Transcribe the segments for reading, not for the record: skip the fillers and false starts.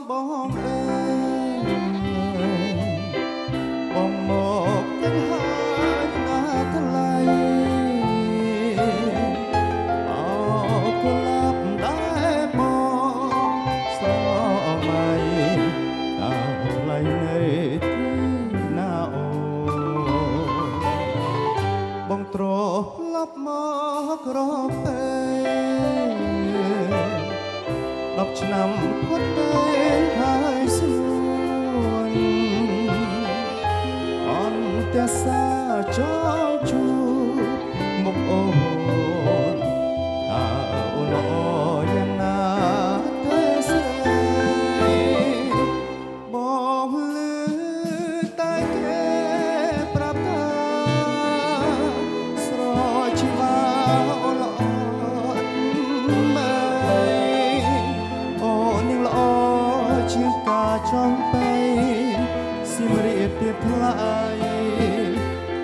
បងអើយបងមកទាំងហើយណាថ្លៃអោកុលាបដែរបងស្រមៃតើថ្លៃនៅទីណាអូបងត្រឡប់មករកពេល10 ឆ្នាំផុតទៅហើយស្រួនអន្តរសាចងជួមុខអូនតើអូនល្អយ៉ាងណាទៅស្រីបងលឺតែគេប្រាប់ថាស្រជីវាអូនល្អចង់ទៅសៀមរាបទៀតថ្លៃ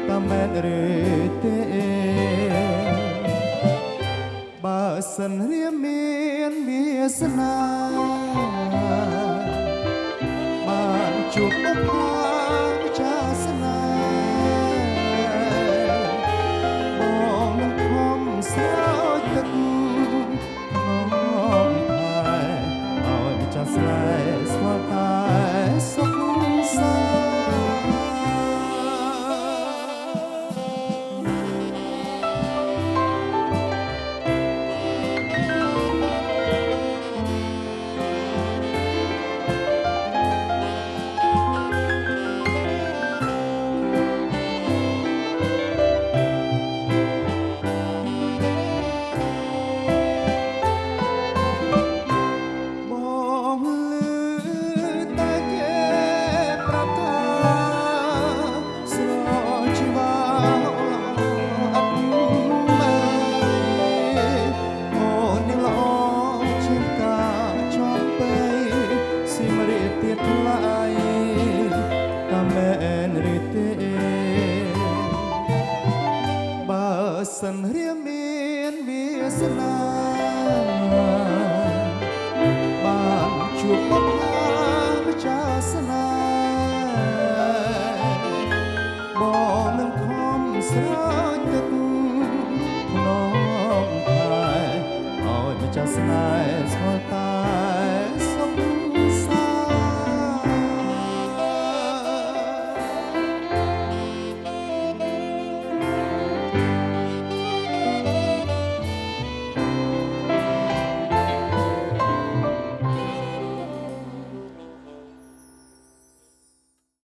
តាមមែនឬទេបើសិនរៀមមានវាសនាបានជួបបុព្វាចាសនាបងនឹងខំស្រោចទឹកក្នុងផែឲ្យម្ចាស់ស្នេហ៍ស្គាល់តែសុខសាសិនរៀមមានវាសនាបានជួប